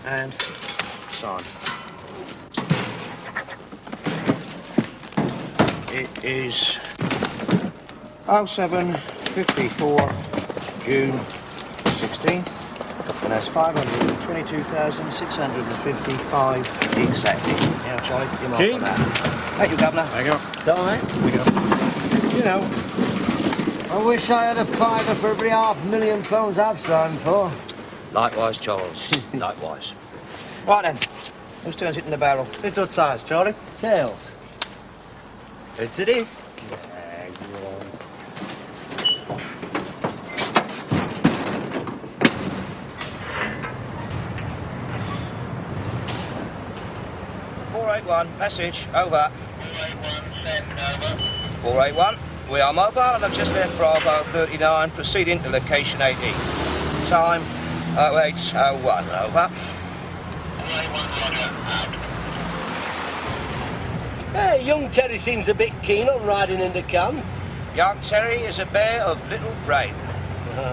and sign. It is 0754 June 16, and that's 522,655 exactly. Now, Charlie, you're marked on that. Thank you, Governor. Thank you. It's all right. Thank you. You know, I wish I had a fiver for every £500,000 I've signed for. Likewise, Charles. Likewise. Right then, whose turn's it in the barrel? It's all ties, Charlie. Tails. It is. Yeah, go on. Message, over. 481, send, over. 481, we are mobile and I've just left Bravo 39, proceeding to location 80. Time 0801, over. 481, roger, out. Hey, young Terry seems a bit keen on riding in the can. Young Terry is a bear of little brain.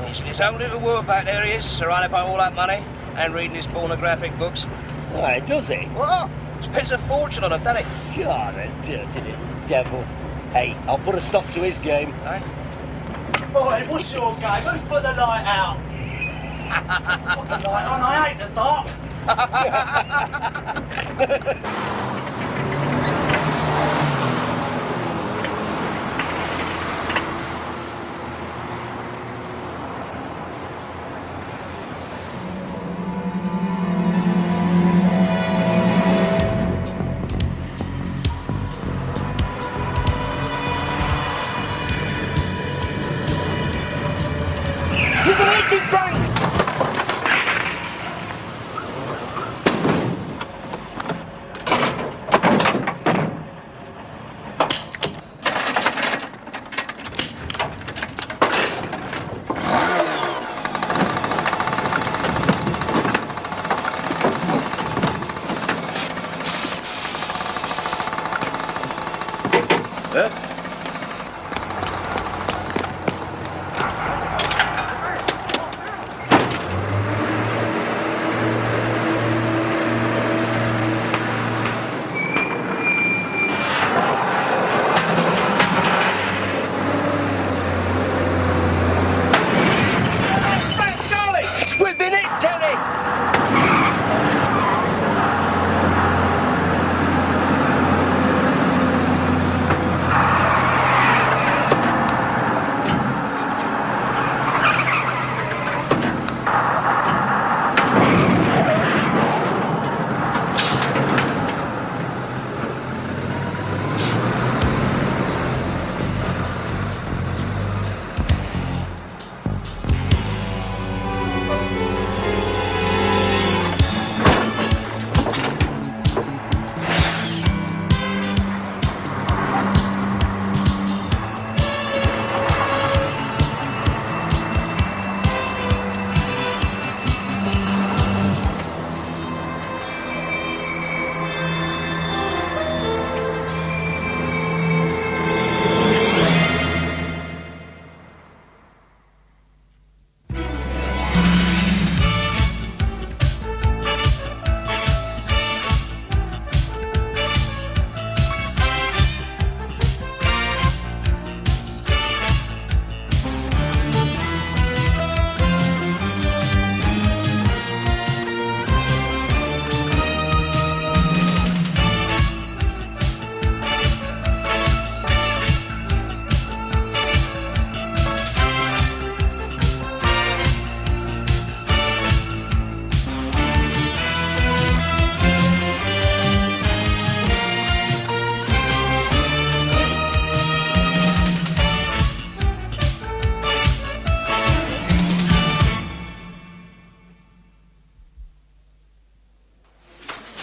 He's in his own little world back there he is, surrounded by all that money and reading his pornographic books. Why, does he? What? Spends a fortune on them, doesn't he? God, a dirty little devil. Hey, I'll put a stop to his game. Eh? Boy, what's your game? Who's put the light out? Put the light on, I hate the dark.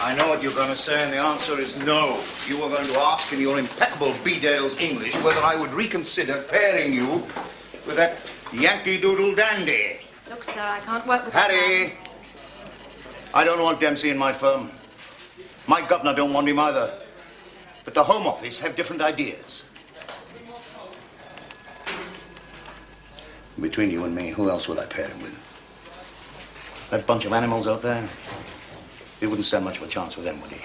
I know what you're going to say, and the answer is no. You were going to ask in your impeccable B-Dale's English whether I would reconsider pairing you with that Yankee Doodle dandy. Look, sir, I can't work with Harry, I don't want Dempsey in my firm. My governor don't want him either. But the Home Office have different ideas. Between you and me, who else would I pair him with? That bunch of animals out there? He wouldn't stand much of a chance with them, would he?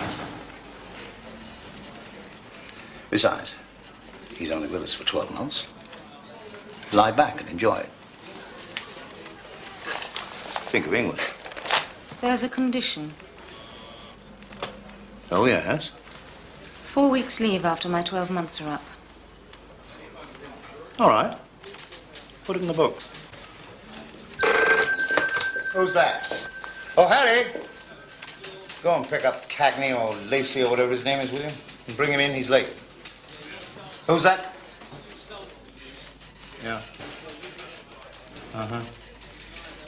Besides, he's only with us for 12 months. Lie back and enjoy it. Think of England. There's a condition. Oh, yes? 4 weeks leave after my 12 months are up. All right. Put it in the book. Who's that? Oh, Harry! Go and pick up Cagney or Lacey or whatever his name is, will you? And bring him in, he's late. Who's that? Yeah. Uh-huh.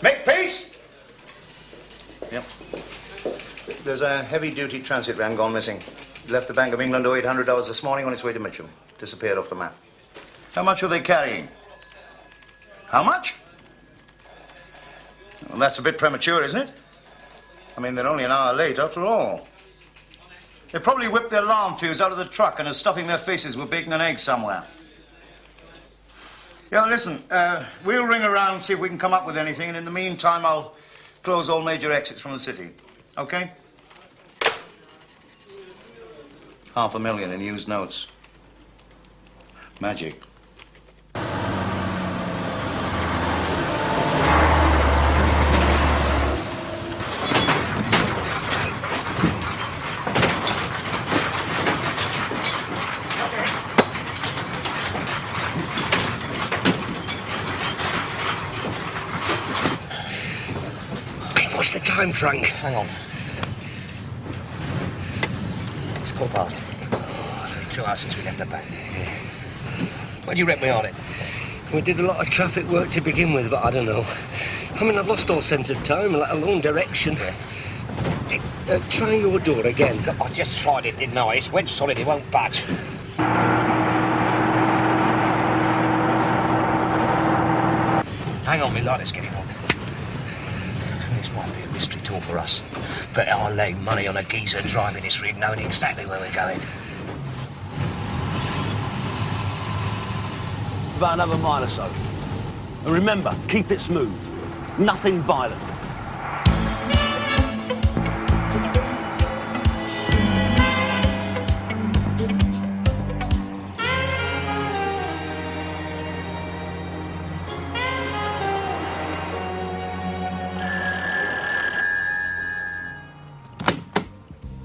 Makepeace! Yep. There's a heavy-duty transit van gone missing. Left the Bank of England $800 this morning on its way to Mitcham. Disappeared off the map. How much are they carrying? How much? Well, that's a bit premature, isn't it? I mean, they're only an hour late after all. They probably whipped their alarm fuse out of the truck and are stuffing their faces with bacon and eggs somewhere. Yeah, listen, we'll ring around and see if we can come up with anything, and in the meantime, I'll close all major exits from the city. Okay? $500,000 in used notes. Magic. What's the time, Frank? Hang on. It's 15:15. It's only 2 hours since we left the bank. Yeah. Where do you reckon we are then? We did a lot of traffic work to begin with, but I don't know. I mean, I've lost all sense of time, let alone direction. Yeah. Try your door again. I just tried it, didn't I? It's wedge solid, it won't budge. Hang on, my light, let's get it on. This might be a mystery tour for us, but I'll lay money on a geezer driving this rig knowing exactly where we're going. About another mile or so. And remember, keep it smooth. Nothing violent.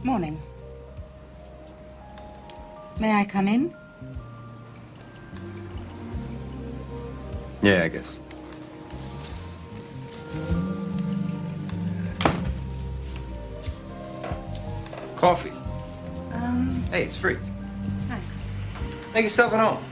Morning. May I come in? Yeah, I guess. Coffee. Hey, it's free. Thanks. Make yourself at home.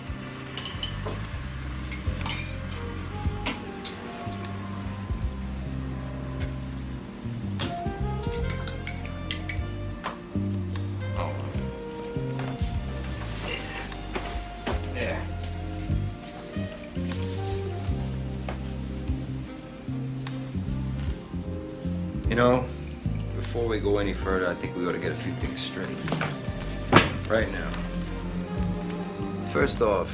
You know, before we go any further, I think we ought to get a few things straight. Right now. First off,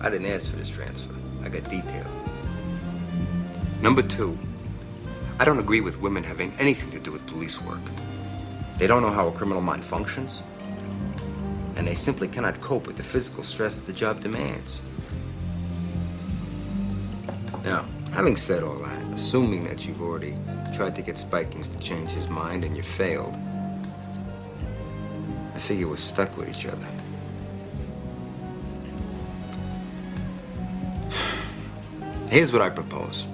I didn't ask for this transfer. I got detailed. Number two, I don't agree with women having anything to do with police work. They don't know how a criminal mind functions, and they simply cannot cope with the physical stress that the job demands. Now, having said all that, assuming that you've already tried to get Spikings to change his mind and you failed, I figure we're stuck with each other. Here's what I propose.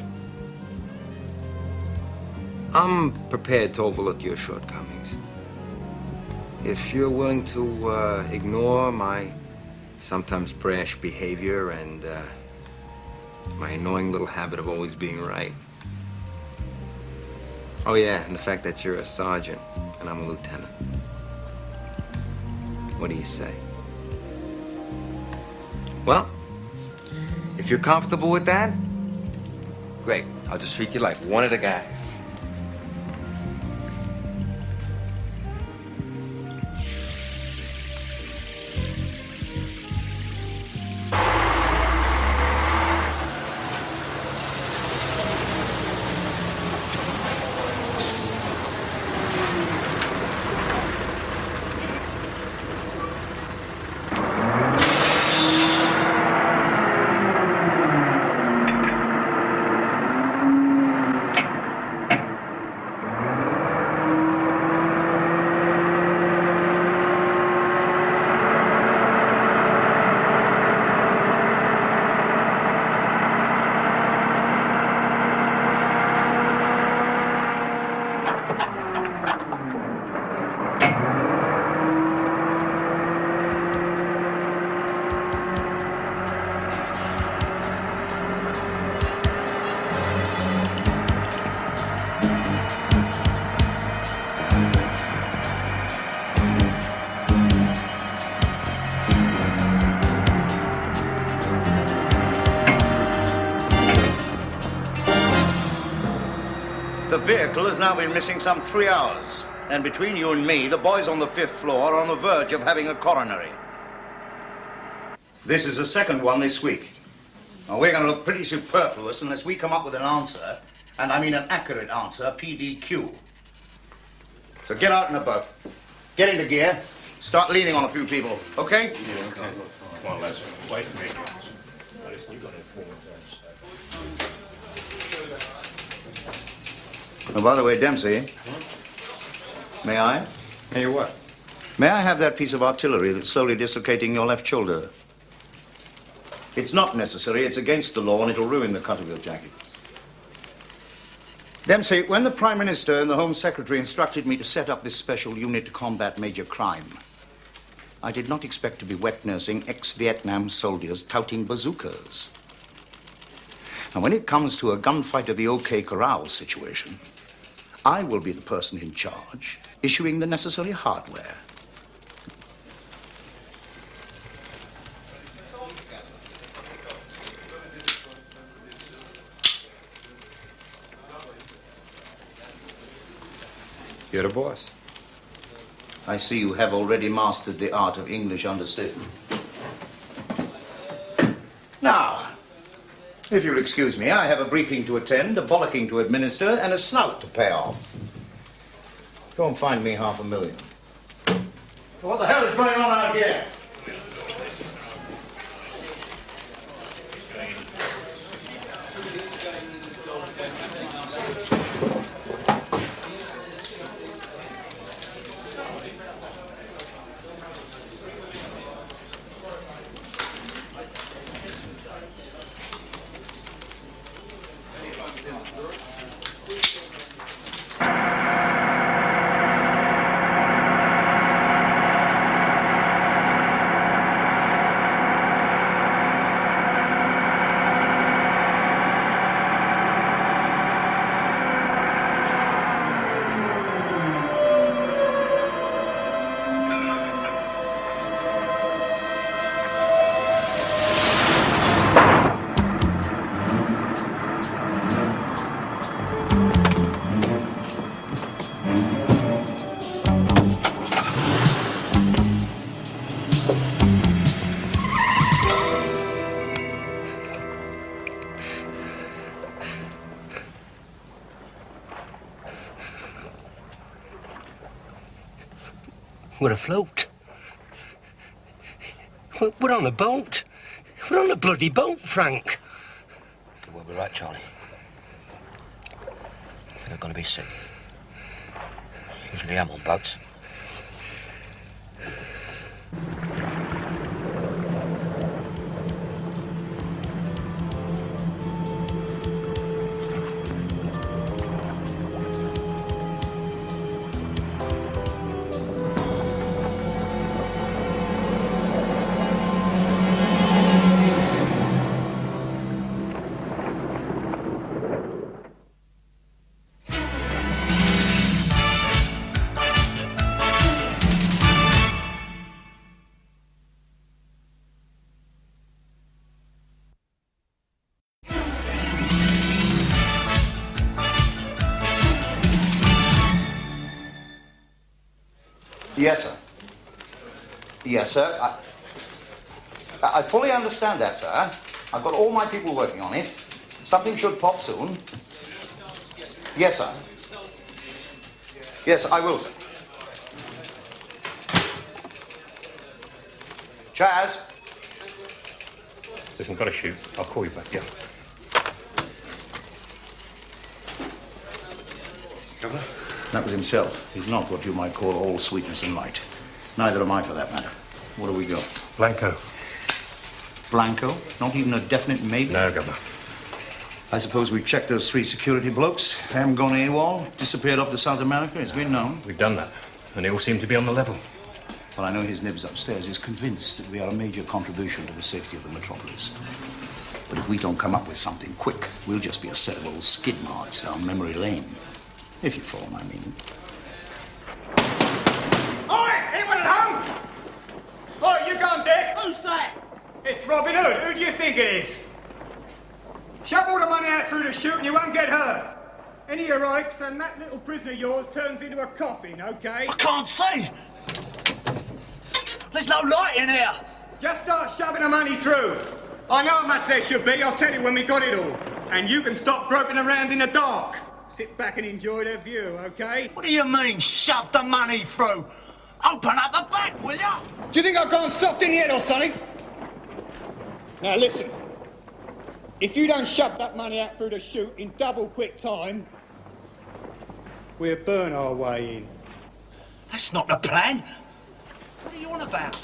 I'm prepared to overlook your shortcomings. If you're willing to ignore my sometimes brash behavior and my annoying little habit of always being right. Oh yeah, and the fact that you're a sergeant and I'm a lieutenant. What do you say? Well, if you're comfortable with that, great. I'll just treat you like one of the guys. vehicle has now been missing some 3 hours. And between you and me, the boys on the 5th floor are on the verge of having a coronary. This is the second one this week. Now, we're going to look pretty superfluous unless we come up with an answer, and I mean an accurate answer, PDQ. So get out and about. Get into gear. Start leaning on a few people, okay? Yeah, okay. Come on, lads. Wait for me. Listen, you've got Oh, by the way, Dempsey, may I? Hey, you what? May I have that piece of artillery that's slowly dislocating your left shoulder? It's not necessary, it's against the law, and it'll ruin the cut of your jacket. Dempsey, when the Prime Minister and the Home Secretary instructed me to set up this special unit to combat major crime, I did not expect to be wet nursing ex-Vietnam soldiers touting bazookas. And when it comes to a gunfight of the OK Corral situation, I will be the person in charge, issuing the necessary hardware. You're the boss. I see you have already mastered the art of English understatement. Now, if you'll excuse me, I have a briefing to attend, a bollocking to administer, and a snout to pay off. Go and find me $500,000. What the hell is going on out here? We're afloat. We're on a boat. We're on a bloody boat, Frank. We'll be right, Charlie. You're going to be sick. Usually I'm on boats. Yes, sir. Yes, sir. I fully understand that, sir. I've got all my people working on it. Something should pop soon. Yes, sir. Yes, I will, sir. Chaz. Listen, got to shoot. I'll call you back, yeah? Governor? That was himself. He's not what you might call all sweetness and light. Neither am I, for that matter. What do we got? Blanco. Blanco? Not even a definite maybe? No, Governor. I suppose we've checked those 3 security blokes. They haven't gone AWOL, disappeared off to South America. It's been known. We've done that, and they all seem to be on the level. Well, I know his nibs upstairs is convinced that we are a major contribution to the safety of the metropolis. But if we don't come up with something quick, we'll just be a set of old skid marks down memory lane. If you follow my meaning. Oi! Anyone at home? Oi, you gone deaf? Who's that? It's Robin Hood. Who do you think it is? Shove all the money out through the chute and you won't get hurt. any heroics and that little prisoner of yours turns into a coffin, OK? I can't see. There's no light in here. Just start shoving the money through. I know how much there should be, I'll tell you when we got it all. And you can stop groping around in the dark. Sit back and enjoy the view, OK? What do you mean, shove the money through? Open up the back, will ya? Do you think I've gone soft in the head or something? Now listen. If you don't shove that money out through the chute in double quick time, we'll burn our way in. That's not the plan. What are you on about?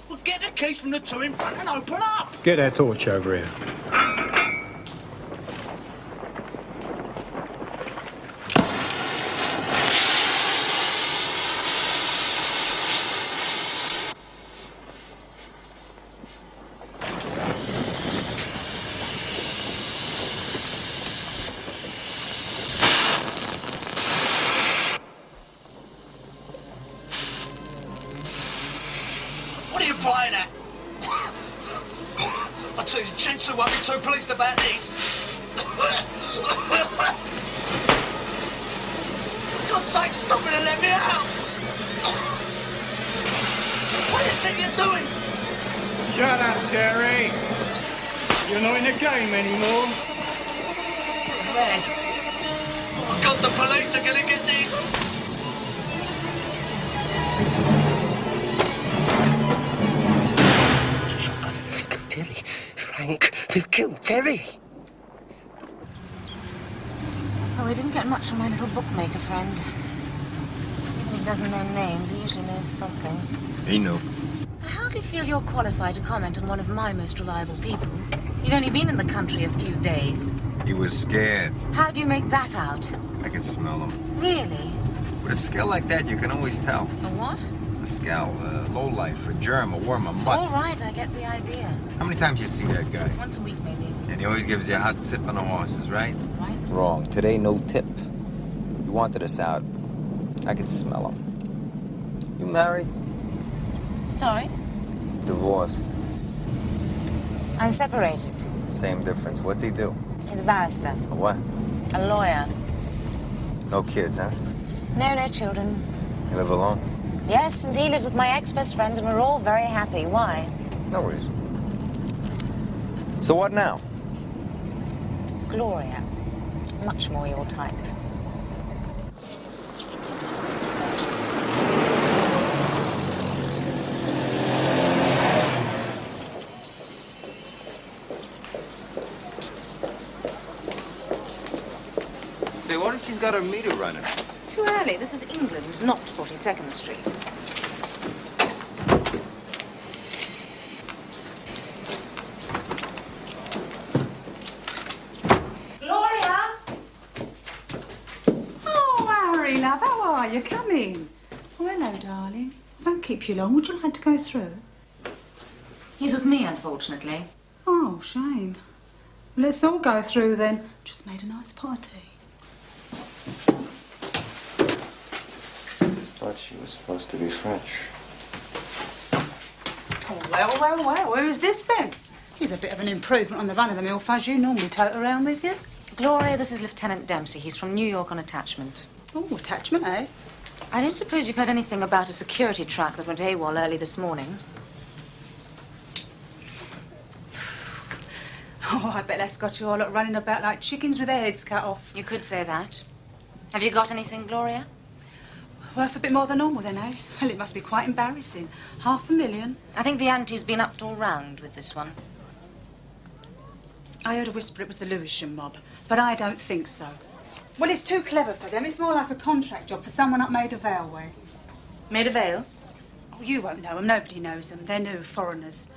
Well, get the keys from the two in front and open up. Get that torch over here. What are you buying at? I tell you, the gents who won't be too pleased about this. For God's sake, stop it and let me out! What do you think you're doing? Shut up, Terry. You're not in the game anymore. Man. Oh, God, the police are gonna get this. Terry, Frank, they've killed Terry. Oh, we didn't get much from my little bookmaker friend. Even if he doesn't know names, he usually knows something. He knew. I hardly feel you're qualified to comment on one of my most reliable people. You've only been in the country a few days. He was scared. How do you make that out? I could smell him. Really? With a skill like that, you can always tell. A what? A scowl, a lowlife, a germ, a worm, a mutt. All right, I get the idea. How many times you see that guy? Once a week, maybe. And he always gives you a hot tip on the horses, right? Right. Wrong. Today, no tip. He wanted us out. I could smell him. You married? Sorry? Divorced. I'm separated. Same difference. What's he do? He's a barrister. A what? A lawyer. No kids, huh? No children. You live alone? Yes, and he lives with my ex-best friend, and we're all very happy. Why? No reason. So what now? Gloria. Much more your type. Say, what if she's got her meter running? Too early. This is England, not 42nd Street. Gloria! Oh, Harry, love, how are you? Come in. Oh, hello, darling. Won't keep you long. Would you like to go through? He's with me, unfortunately. Oh, shame. Let's all go through then. Just made a nice party. Thought she was supposed to be French. Oh, well. Who's this then? She's a bit of an improvement on the run-of-the-mill fuzz you normally tote around with you. Gloria, this is Lieutenant Dempsey. He's from New York on attachment. Oh, attachment, eh? I don't suppose you've heard anything about a security truck that went AWOL early this morning. Oh, I bet that's got you all lot running about like chickens with their heads cut off. You could say that. Have you got anything, Gloria? Worth a bit more than normal then, eh? Well, it must be quite embarrassing. $500,000. I think the ante's been upped all round with this one. I heard a whisper it was the Lewisham mob, but I don't think so. Well, it's too clever for them. It's more like a contract job for someone up Maida Vale way. Maida Vale? Oh, you won't know them. Nobody knows them. They're new, foreigners.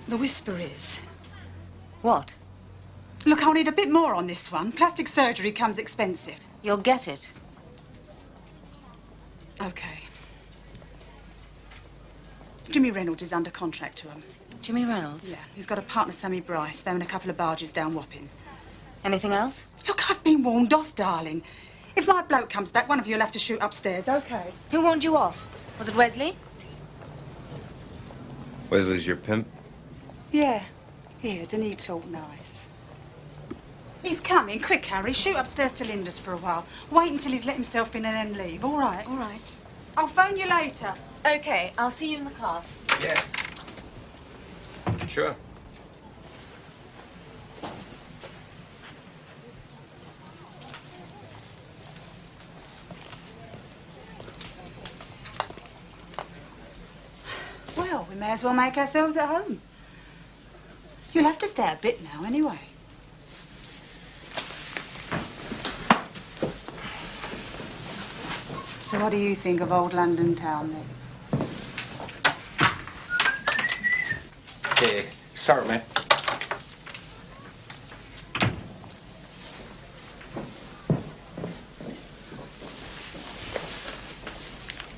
The whisper is... What? Look, I'll need a bit more on this one. Plastic surgery comes expensive. You'll get it. OK. Jimmy Reynolds is under contract to him. Jimmy Reynolds? Yeah, he's got a partner, Sammy Bryce. They're in a couple of barges down Wapping. Anything else? Look, I've been warned off, darling. If my bloke comes back, one of you'll have to shoot upstairs, OK? Who warned you off? Was it Wesley? Wesley's your pimp? Yeah. Here, didn't he talk nice? He's coming. Quick, Harry. Shoot upstairs to Linda's for a while. Wait until he's let himself in and then leave. All right? All right. I'll phone you later. Okay, I'll see you in the car. Yeah. Sure. Well, we may as well make ourselves at home. You'll have to stay a bit now, anyway. So what do you think of old London town, then? Hey, sorry, man.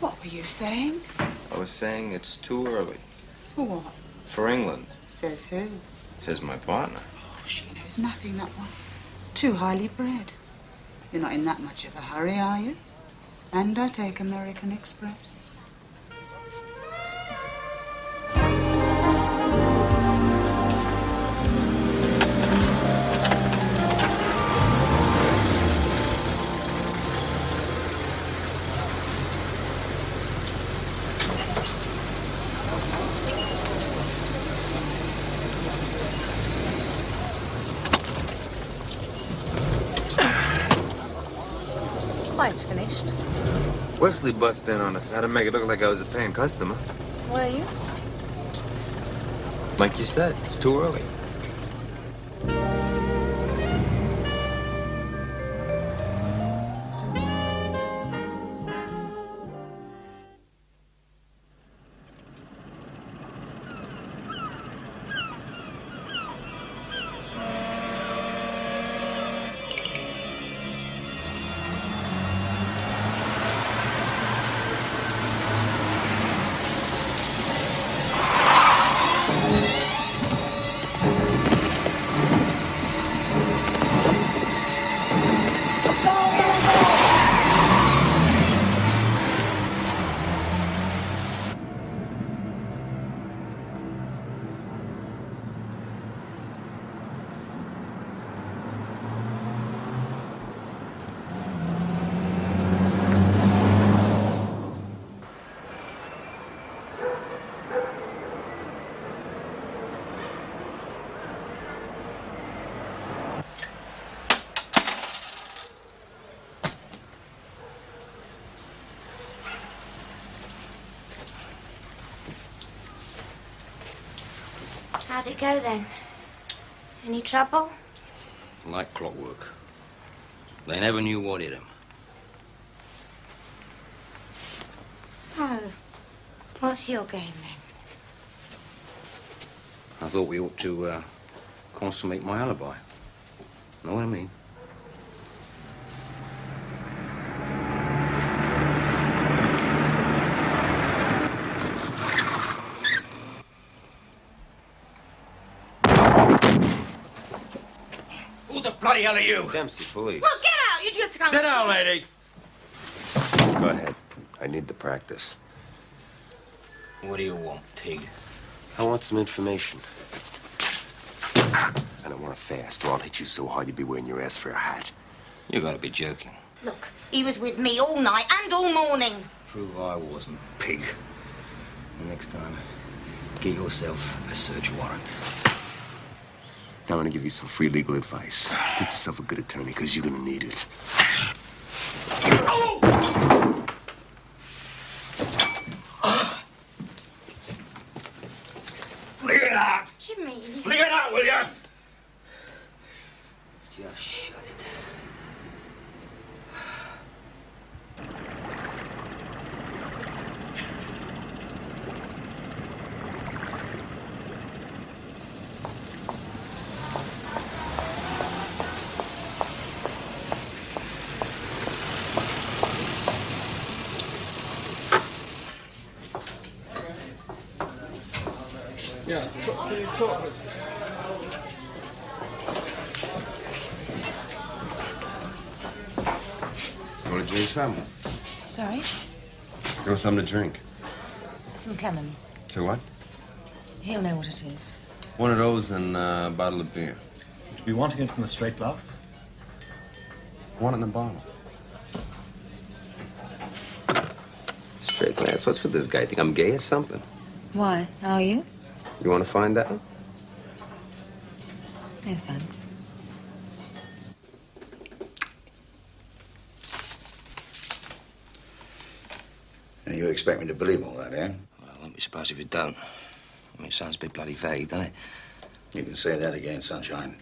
What were you saying? I was saying it's too early. For what? For England. Says who? Says my partner. Oh, she knows nothing, that one. Too highly bred. You're not in that much of a hurry, are you? And I take American Express. Quite finished. Wesley busted in on us. Had to make it look like I was a paying customer. Were you? Like you said, it's too early. How'd it go then? Any trouble? Like clockwork. They never knew what hit him. So, what's your game then? I thought we ought to consummate my alibi. Know what I mean? Who the bloody hell are you? Dempsey, police. Well, get out! You just can't... Sit down, lady. Go ahead. I need the practice. What do you want, pig? I want some information. I don't want to fast, or I'll hit you so hard you'll be wearing your ass for a hat. You gotta be joking. Look, he was with me all night and all morning. Prove I wasn't, pig. And next time, get yourself a search warrant. I'm gonna give you some free legal advice. Get yourself a good attorney, because you're gonna need it. Leave it out. Jimmy. Leave it out, will you? Just shut it. Yeah, can you talk? Want to drink something? Sorry? You want something to drink? Some Clemens. To what? He'll know what it is. One of those and a bottle of beer. We wanting it in a straight glass? Want it in a bottle. Straight glass. What's with this guy? Think I'm gay or something? Why? Are you? You want to find out? No, thanks. And you expect me to believe all that, eh? Well, I won't be surprised if you don't. I mean, it sounds a bit bloody vague, doesn't it? You can say that again, Sunshine.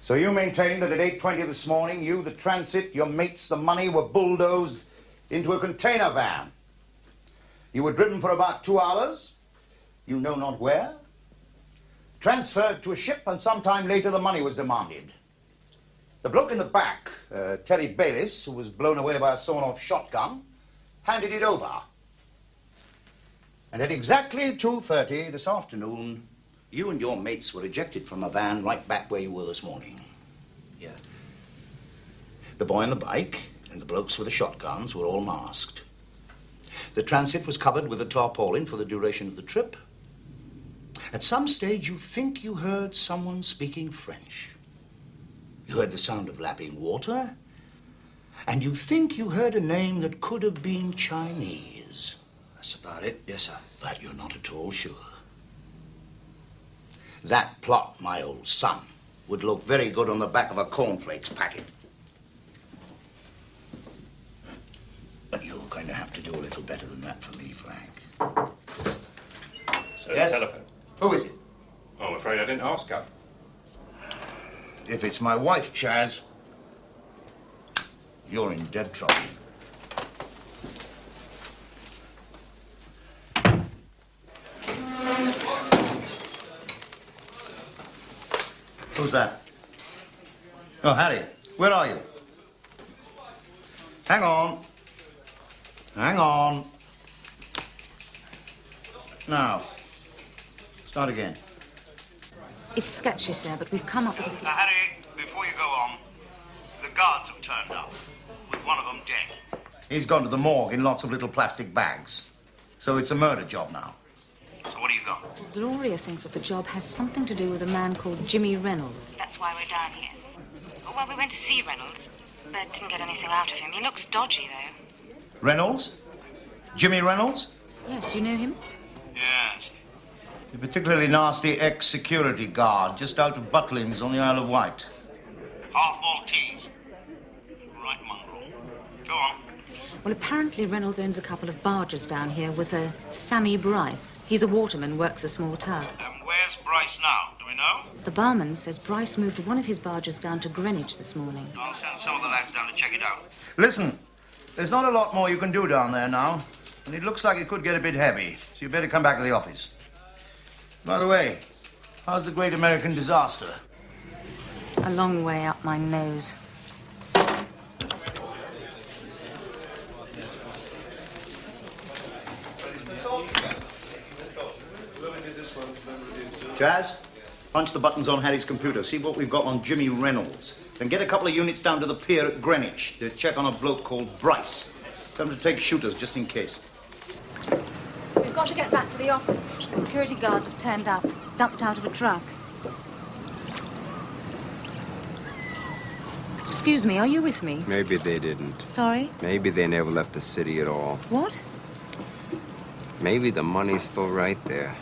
So you maintain that at 8:20 this morning, you, the transit, your mates, the money, were bulldozed into a container van. You were driven for about 2 hours, you know not where, transferred to a ship, and sometime later the money was demanded. The bloke in the back, Terry Bayliss, who was blown away by a sawn-off shotgun, handed it over. And at exactly 2:30 this afternoon, you and your mates were ejected from a van right back where you were this morning. Yeah. The boy on the bike and the blokes with the shotguns were all masked. The transit was covered with a tarpaulin for the duration of the trip. At some stage, you think you heard someone speaking French. You heard the sound of lapping water, and you think you heard a name that could have been Chinese. That's about it, yes, sir. But you're not at all sure. That plot, my old son, would look very good on the back of a cornflakes packet. But you're going to have to do a little better than that for me, Frank. So Yes? the telephone. Who is it? Oh, I'm afraid I didn't ask, Gav. If it's my wife, Chaz, you're in dead trouble. Who's that? Oh, Harry, where are you? Hang on. Hang on. Now, start again. It's sketchy, sir, but we've come up with a... Now, Harry, before you go on, the guards have turned up, with one of them dead. He's gone to the morgue in lots of little plastic bags. So it's a murder job now. So what do you got? Gloria thinks that the job has something to do with a man called Jimmy Reynolds. That's why we're down here. Well, we went to see Reynolds, but didn't get anything out of him. He looks dodgy, though. Reynolds? Jimmy Reynolds? Yes, do you know him? Yes. A particularly nasty ex-security guard just out of Butlins on the Isle of Wight. Half Maltese. Right mongrel. Go on. Well, apparently Reynolds owns a couple of barges down here with a Sammy Bryce. He's a waterman, works a small town. Where's Bryce now? Do we know? The barman says Bryce moved one of his barges down to Greenwich this morning. I'll send some of the lads down to check it out. Listen, there's not a lot more you can do down there now. And it looks like it could get a bit heavy, so you better come back to the office. By the way, how's the great American disaster? A long way up my nose. Chaz, punch the buttons on Harry's computer. See what we've got on Jimmy Reynolds. Then get a couple of units down to the pier at Greenwich to check on a bloke called Bryce. Tell them to take shooters just in case. We've got to get back to the office. The security guards have turned up, dumped out of a truck. Excuse me, are you with me? Maybe they didn't. Sorry? Maybe they never left the city at all. What? Maybe the money's still right there.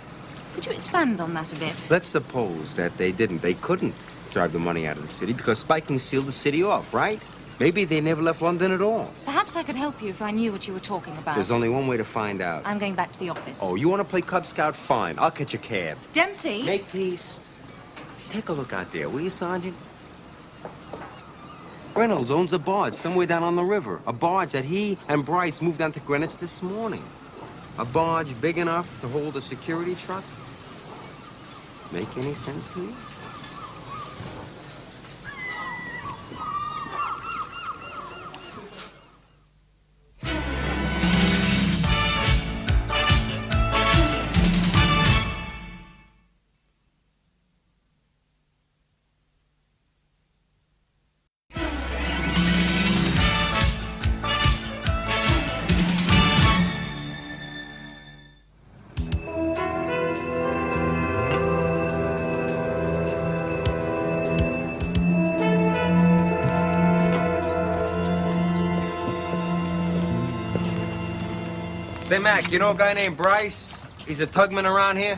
Could you expand on that a bit? Let's suppose that they didn't. They couldn't drive the money out of the city because Spiking sealed the city off, right? Maybe they never left London at all. Perhaps I could help you if I knew what you were talking about. There's only one way to find out. I'm going back to the office. Oh, you want to play Cub Scout? Fine. I'll catch a cab. Dempsey! Make peace. Take a look out there, will you, Sergeant? Reynolds owns a barge somewhere down on the river. A barge that he and Bryce moved down to Greenwich this morning. A barge big enough to hold a security truck? Make any sense to you? Say, Mac, you know a guy named Bryce? He's a tugman around here?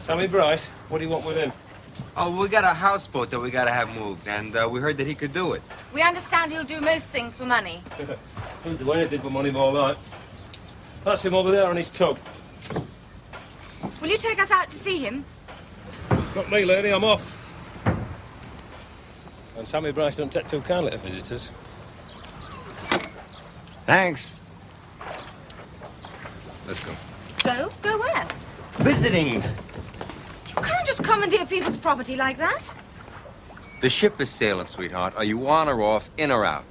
Sammy Bryce, what do you want with him? Oh, we got a houseboat that we gotta have moved, and we heard that he could do it. We understand he'll do most things for money. He'll do anything for money, all right. That's him over there on his tug. Will you take us out to see him? Not me, lady, I'm off. And Sammy Bryce don't take too kindly to visitors. Thanks. Let's go. Go? Go where? Visiting. You can't just commandeer people's property like that. The ship is sailing, sweetheart. Are you on or off, in or out?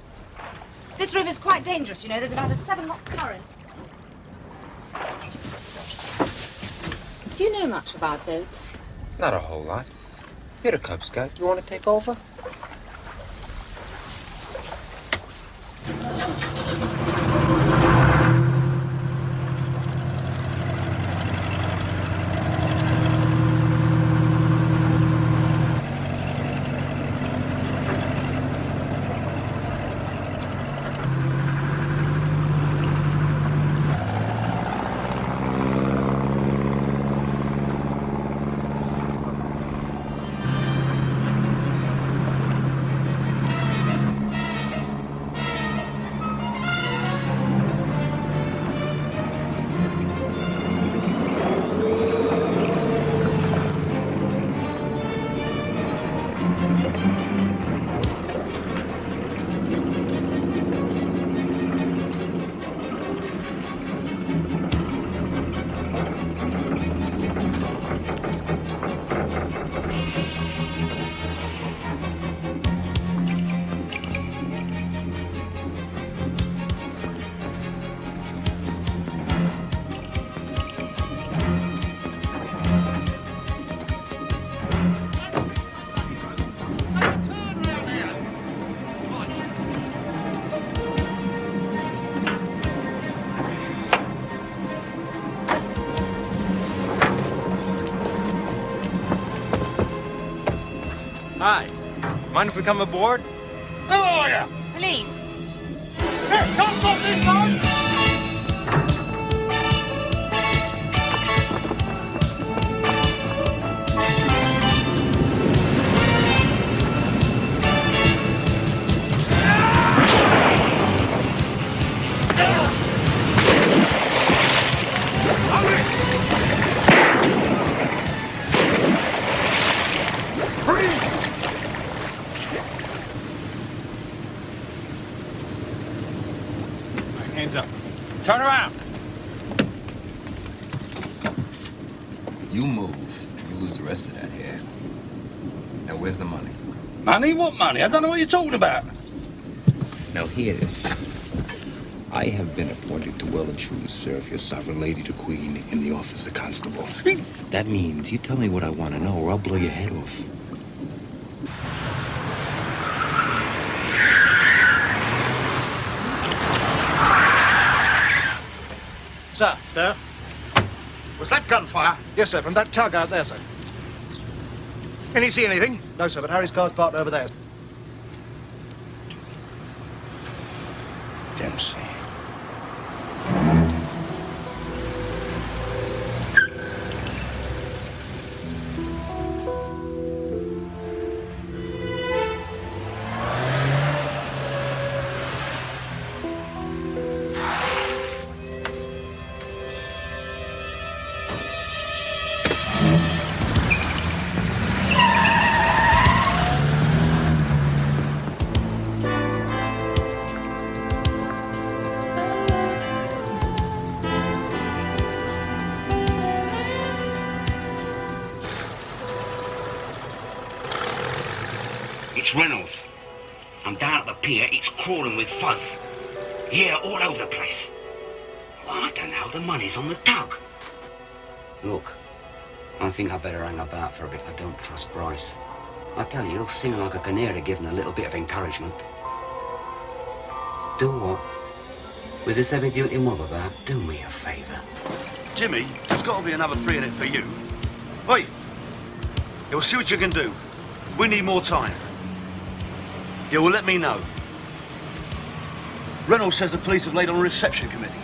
This river's quite dangerous, you know. There's about a 7-knot current. Do you know much about boats? Not a whole lot. You're a Cub Scout. You want to take over? Hi. Mind if we come aboard? Who are you? Police. Hey, come from this boat! Hands up. Turn around. You move, you lose the rest of that hair. Now, where's the money? Money? What money? I don't know what you're talking about. Now, hear this. I have been appointed to well and truly serve your sovereign lady, the Queen, in the office of constable. That means you tell me what I want to know, or I'll blow your head off. Sir? Was that gunfire? Yes, sir, from that tug out there, sir. Can you see anything? No, sir, but Harry's car's parked over there. Dempsey. It's Reynolds. I'm down at the pier, it's crawling with fuzz. Here, all over the place. Well, I don't know, the money's on the tug. Look, I think I better hang about for a bit. I don't trust Bryce. I tell you, he'll sing like a canary giving a little bit of encouragement. Do what? With this heavy-duty mob about, do me a favour. Jimmy, there's got to be another 3 in it for you. Oi! You'll see what you can do. We need more time. You will let me know. Reynolds says the police have laid on a reception committee.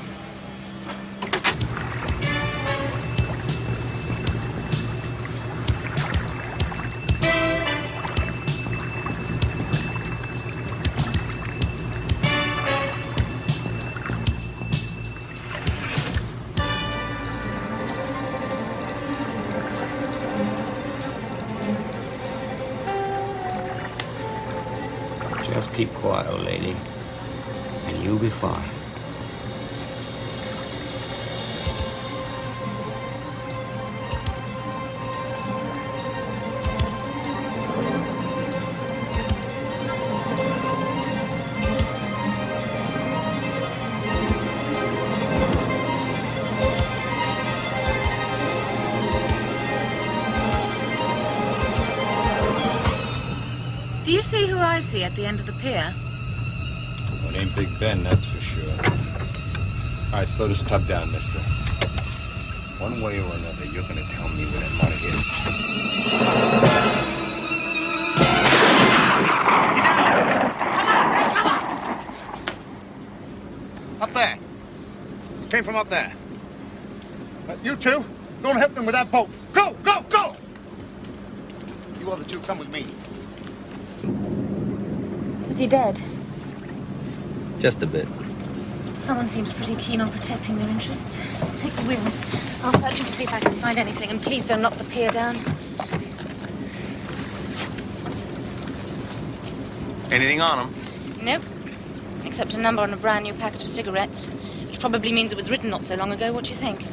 Just keep quiet, old lady, and you'll be fine. Do you see who I see at the end of the pier? Well, it ain't Big Ben, that's for sure. All right, slow this tub down, mister. One way or another, you're gonna tell me where that money is. Up there. It came from up there. You two, go and help them with that boat. Go, go, go! You other two, come with me. Is he dead? Just a bit. Someone seems pretty keen on protecting their interests. Take the wheel. I'll search him to see if I can find anything, and please don't knock the pier down. Anything on him? Nope. Except a number on a brand new packet of cigarettes, which probably means it was written not so long ago. What do you think?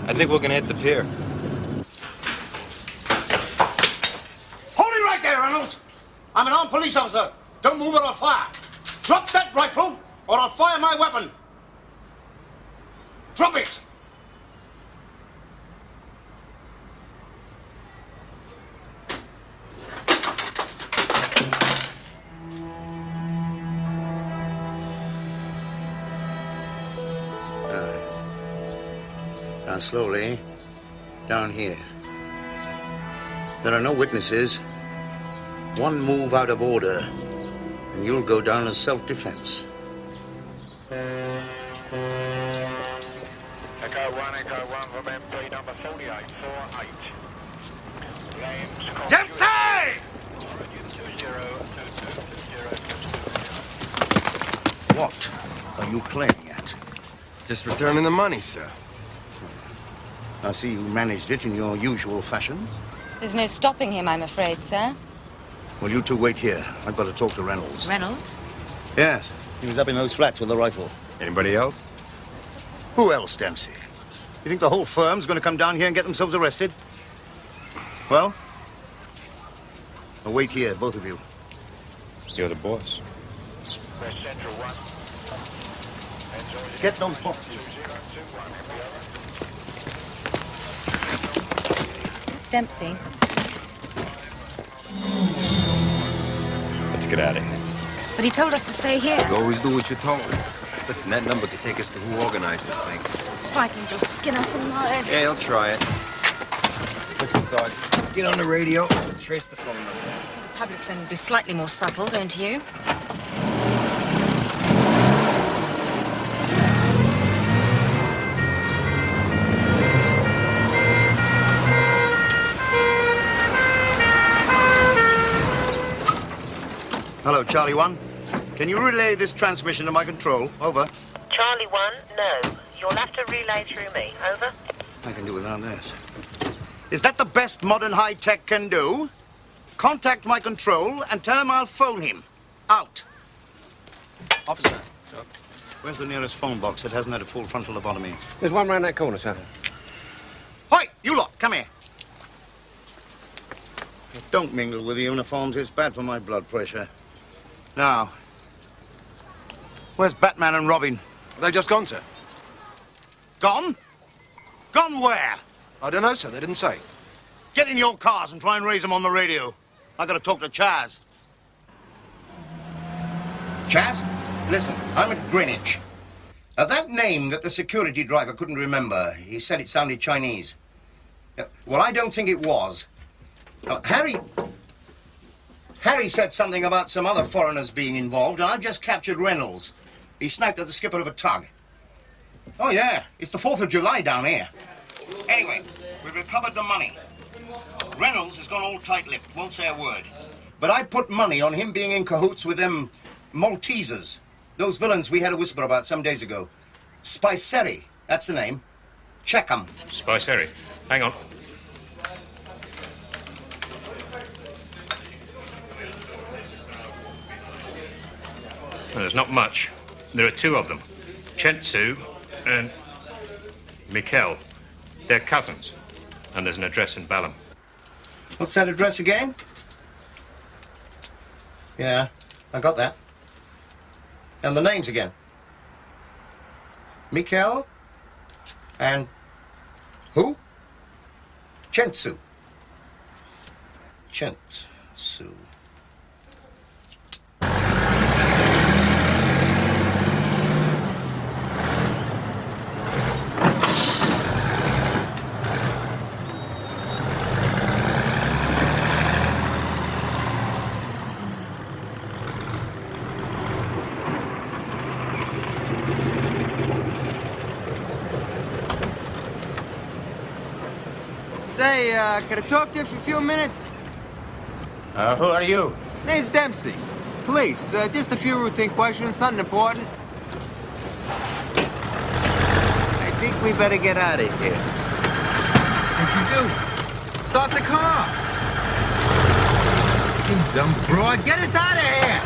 I think we're gonna hit the pier. Hold it right there, Reynolds. I'm an armed police officer. Don't move or I'll fire. Drop that rifle or I'll fire my weapon. Drop it. Now slowly, down here. There are no witnesses. One move out of order, and you'll go down as self-defense. Echo 1 from MP number 4848. Dempsey! What are you playing at? Just returning the money, sir. I see you managed it in your usual fashion. There's no stopping him, I'm afraid, sir. Well, you two wait here. I've got to talk to Reynolds. Reynolds? Yes. He was up in those flats with the rifle. Anybody else? Who else, Dempsey? You think the whole firm's going to come down here and get themselves arrested? Well, wait here, both of you. You're the boss. West Central 1. Get those boxes. Dempsey. Let's get out of here. But he told us to stay here. You always do what you're told. Listen, that number could take us to who organized this thing. Spikings will skin us alive. Yeah, he'll try it. Listen, Sergeant, let's get on the radio, trace the phone number. I think a public phone would be slightly more subtle, don't you? Hello, Charlie 1. Can you relay this transmission to my control? Over. Charlie 1, no. You'll have to relay through me. Over. I can do without this. Is that the best modern high-tech can do? Contact my control and tell him I'll phone him. Out. Officer. Where's the nearest phone box that hasn't had a full frontal lobotomy? There's one round that corner, sir. Hoi! You lot, come here. Don't mingle with the uniforms. It's bad for my blood pressure. Now, where's Batman and Robin? They just gone, sir. Gone? Gone where? I don't know, sir. They didn't say. Get in your cars and try and raise them on the radio. I gotta talk to Chaz. Chaz, listen, I'm at Greenwich. That name that the security driver couldn't remember, he said it sounded Chinese. Well, I don't think it was. Harry said something about some other foreigners being involved, and I've just captured Reynolds. He sniped at the skipper of a tug. Oh, yeah, it's the 4th of July down here. Anyway, we've recovered the money. Reynolds has gone all tight-lipped, won't say a word. But I put money on him being in cahoots with them Maltesers. Those villains we had a whisper about some days ago. Spiceri, that's the name. Check 'em. Spiceri. Hang on. there's not much. There are two of them, Chentsu and Mikkel. They're cousins, and there's an address in Balham. What's that address again? Yeah, I got that. And the names again. Mikkel and who? Chentsu. Chentsu. Say, can I talk to you for a few minutes? Who are you? Name's Dempsey. Police, just a few routine questions, nothing important. I think we better get out of here. What'd you do? Start the car. You dumb broad, get us out of here!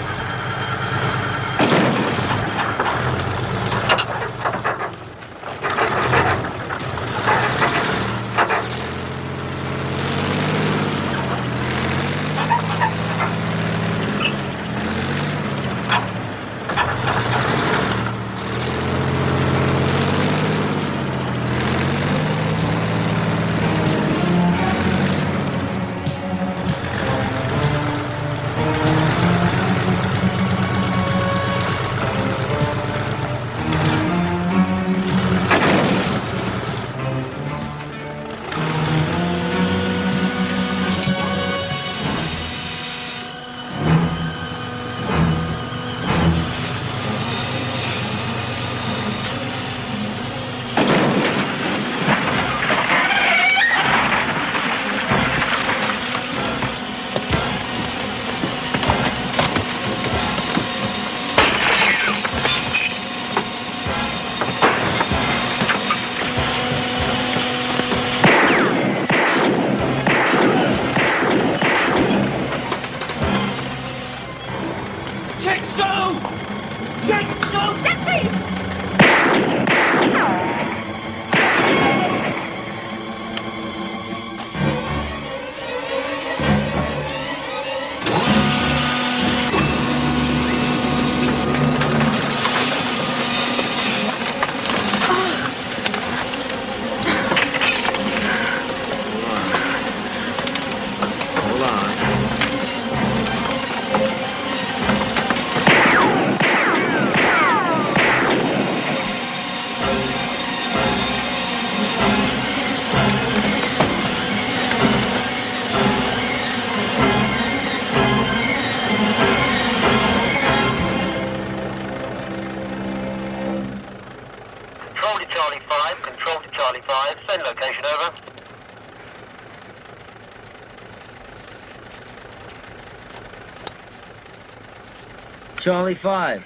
Charlie 5.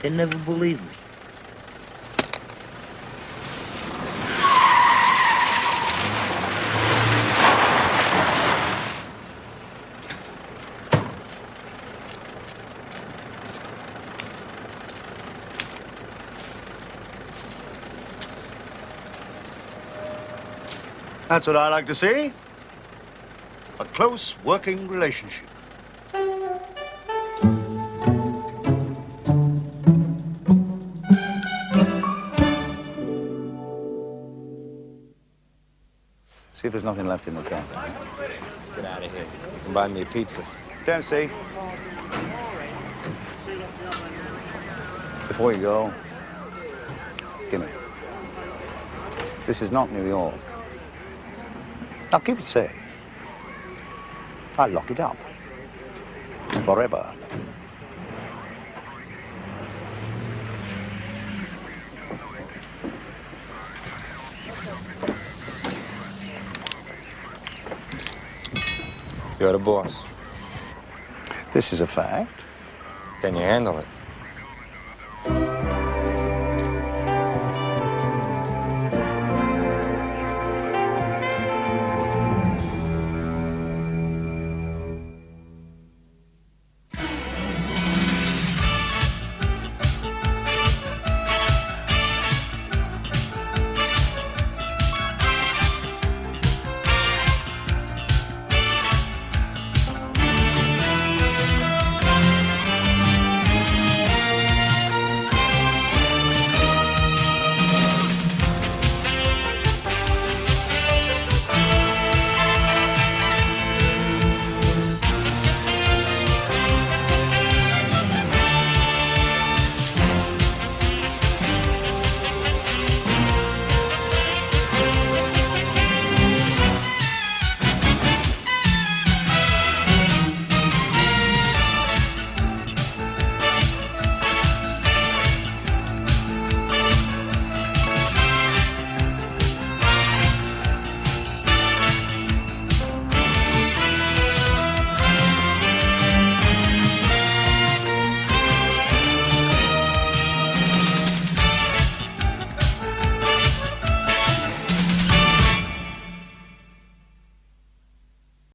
They never believed me. That's what I like to see. A close working relationship. See if there's nothing left in the can. Let's get out of here. You can buy me a pizza. Dempsey. Before you go, gimme. This is not New York. Now keep it safe. I'll lock it up. Forever. You're the boss. This is a fact. Then you handle it.